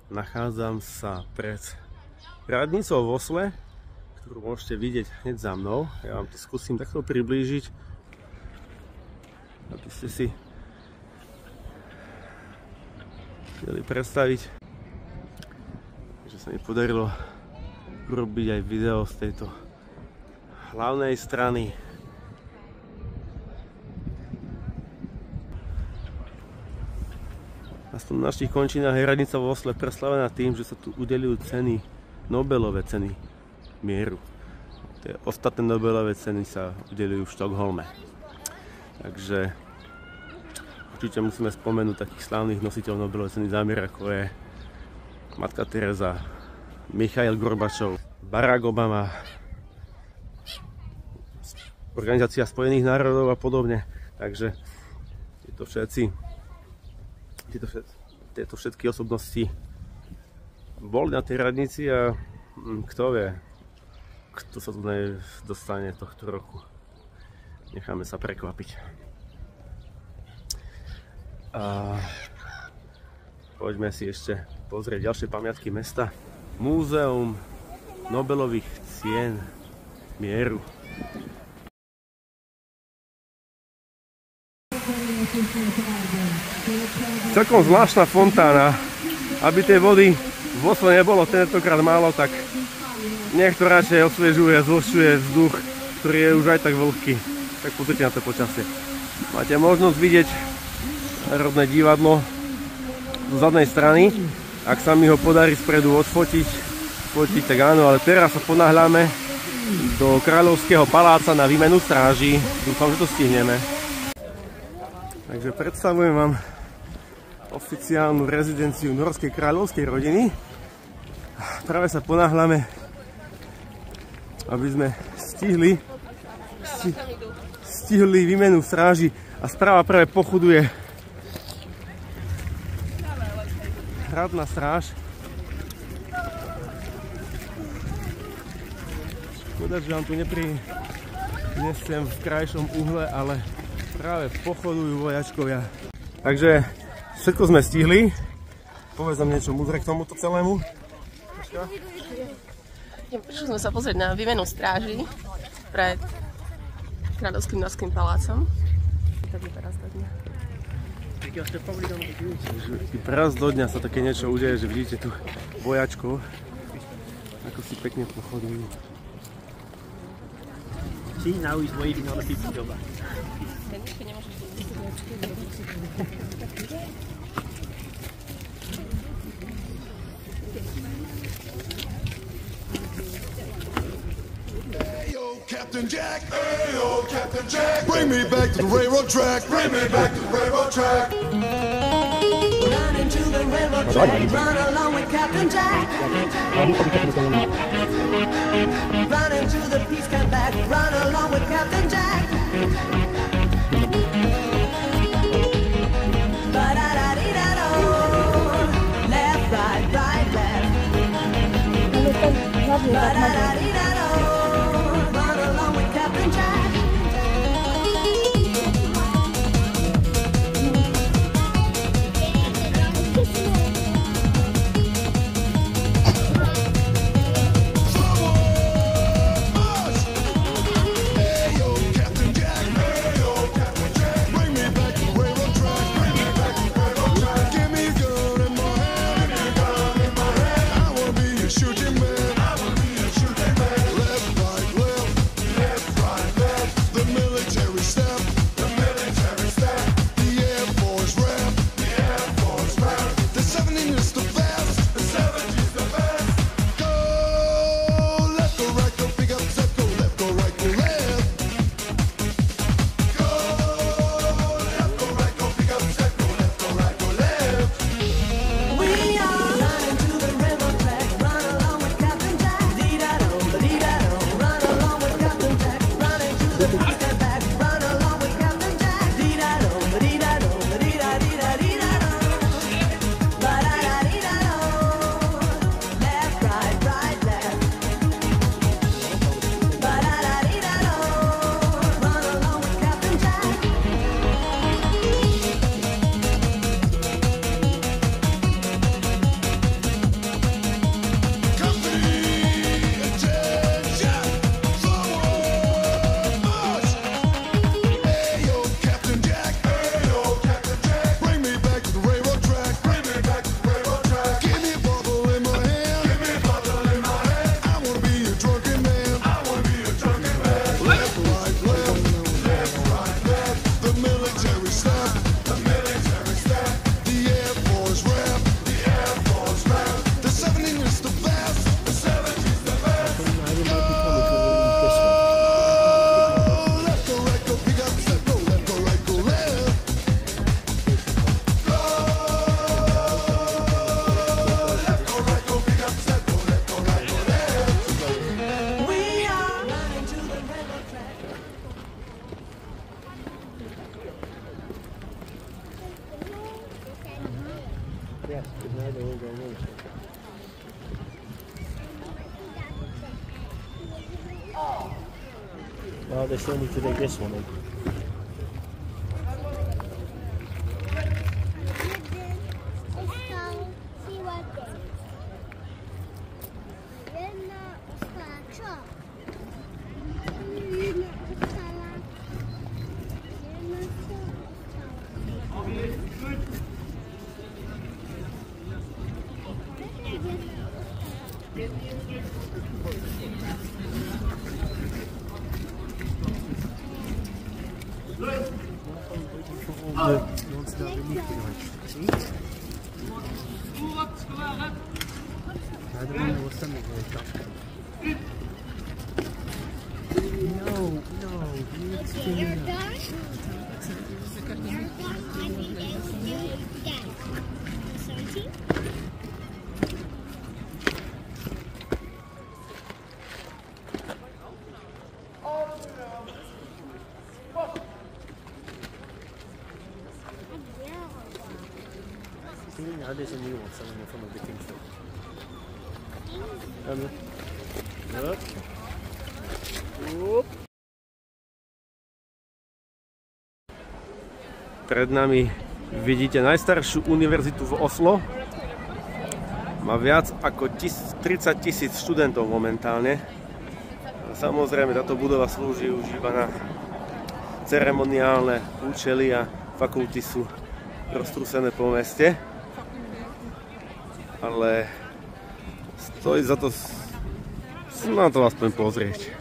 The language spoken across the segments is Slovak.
Nachádzam sa pred radnicou v Osle, ktorú môžete vidieť hneď za mnou. Ja vám to skúsim takto priblížiť, aby ste si vedeli predstaviť, že sa mi podarilo urobiť aj video z tejto hlavnej strany. Aspoň na našich končinách je radnica v Osle preslavená tým, že sa tu udeľujú ceny, Nobelové ceny mieru. Tie ostatné Nobelové ceny sa udeľujú v Štokholme. Takže určite musíme spomenúť takých slávnych nositeľov Nobelovej ceny za mier, ako je Matka Teresa, Michail Gorbačov, Barack Obama, Organizácia spojených národov a podobne. Takže tieto všetky osobnosti boli na tej radnici a kto vie, kto sa tu dostane tohto roku. Necháme sa prekvapiť. A poďme si ešte pozrieť ďalšie pamiatky mesta. Múzeum Nobelových cien mieru. Celkom zvláštna fontána. Aby tej vody v Osle nebolo tentokrát málo, tak niekto radšej osviežuje, zvlhčuje vzduch, ktorý je už aj tak vlhký. Tak pozrite na to počasie. Máte možnosť vidieť Národné divadlo z zadnej strany. Ak sa mi ho podarí spredu odfotiť, tak áno, ale teraz sa ponáhľame do Kráľovského paláca na výmenu stráží. Dúfam, že to stihneme. Takže predstavujem vám oficiálnu rezidenciu norskej kráľovskej rodiny. Práve sa ponáhľame, aby sme stihli výmenu stráži a správa práve pochoduje hradná stráž. Škoda, že vám tu neprinesiem v krajšom uhle, ale práve pochodujú vojačkovia. Takže všetko sme stihli. Povedz nám niečo múdre k tomuto celému. Prišli sme sa pozrieť na výmenu stráži pred Kráľovským norským palácom. Tak vypadá z dňa. Raz do dňa sa také niečo udeje, že vidíte tu vojačkov, ako si pekne pochodujú. See, now he's waiting on the people to go back. Captain Jack, hey-o, Captain Jack, bring me back to the railroad track, bring me back to the railroad track. Run into the railroad track, run along with Captain Jack. Run into the peace camp back, run along with Captain Jack. Ba-da-da-dee-da-do, left, right, left. Ba-da-da-dee-da-do. Shooting man, I will be a shooting Yes, good night, I will go away. No, they still need to take this one in. Now there's a new one selling in front of the King store. Look. Whoop. Pred nami vidíte najstaršiu univerzitu v Oslo. Má viac ako 30 000 študentov momentálne. Samozrejme, táto budova slúži už iba na ceremoniálne účely a fakulty sú roztrúsené po meste. Ale stojí za to na to aspoň pozrieť.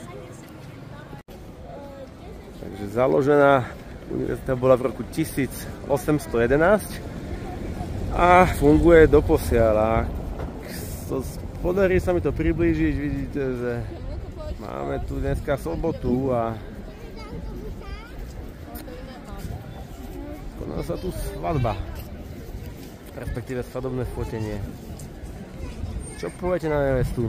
Takže založená univerzita bola v roku 1811 a funguje doposiaľ. Podarí sa mi to priblížiť, vidíte, že máme tu dneska sobotu a koná sa tu svadba, respektíve svadobné fotenie. Čo poviete na nevestu?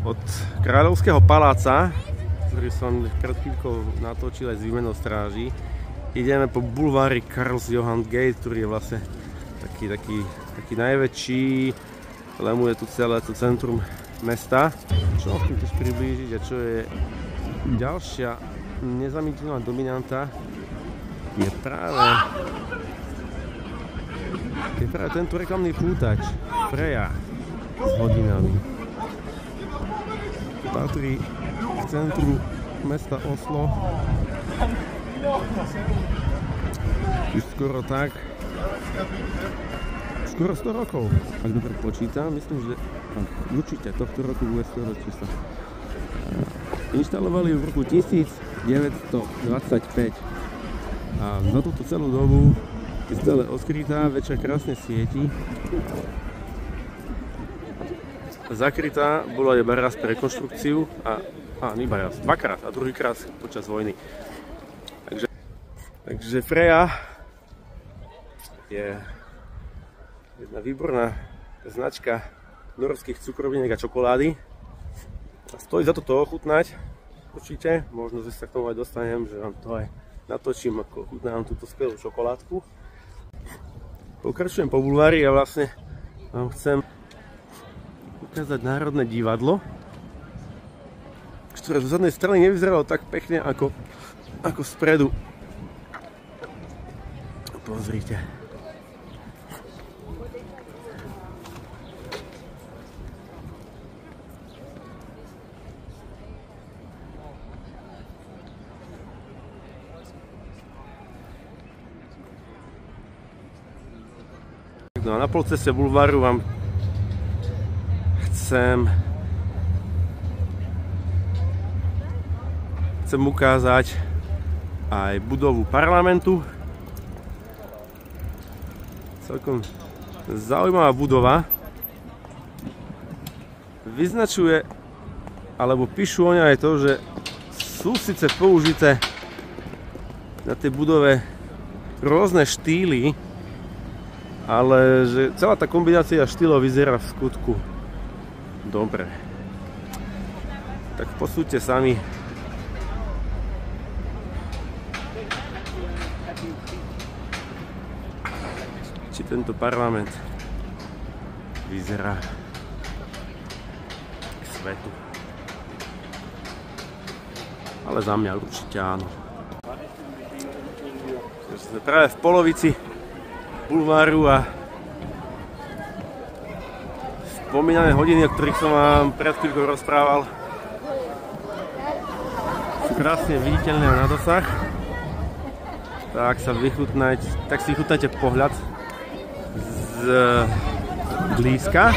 Od Kráľovského paláca, ktorý som pred chvíľkou natočil aj z výmenou stráží, ideme po bulvári Karls Johan Gate, ktorý je vlastne taký najväčší, lemuje tu celé to centrum mesta. Čo chcem tiež priblížiť a čo je ďalšia nezamýšľaná dominanta, je práve tento reklamný pútač Freja s hodinami. Patrí v centru mesta Oslo. Už skoro skoro 100 rokov, ak dobre počítam, myslím, že určite tohto roku bude 100 ročí sa. Inštalovali ju v roku 1925 a za túto celú dobu je stále odkrytá, večer krásne svieti. Zakrytá bola iba raz pre rekonštrukciu iba raz, dvakrát a druhýkrát počas vojny. Takže Freja je jedna výborná značka norských cukroviniek a čokolády. A stojí za to ochutnať, určite. Možno, že sa k tomu aj dostanem, že vám to aj natočím, ako ochutnám túto skvelú čokoládku. Pokračujem po bulvári a vlastne vám chcem ukázať Národné divadlo, ktoré z zadnej strany nevyzeralo tak pekne ako spredu. Pozrite. No a na polceste bulváru vám chcem ukázať aj budovu parlamentu. Celkom zaujímavá budova. Vyznačuje, alebo píšu o nej aj to, že sú síce použité na tej budove rôzne štýly, ale že celá tá kombinácia štýlov vyzerá v skutku dobre. Tak posúďte sami. Či tento parlament vyzerá k svetu. Ale za mňa určite áno. Sme práve v polovici bulváru a spomínané hodiny, o ktorých som vám pred chvíľkou rozprával, sú krásne viditeľné na dosah. Tak si vychutnajte pohľad z blízka.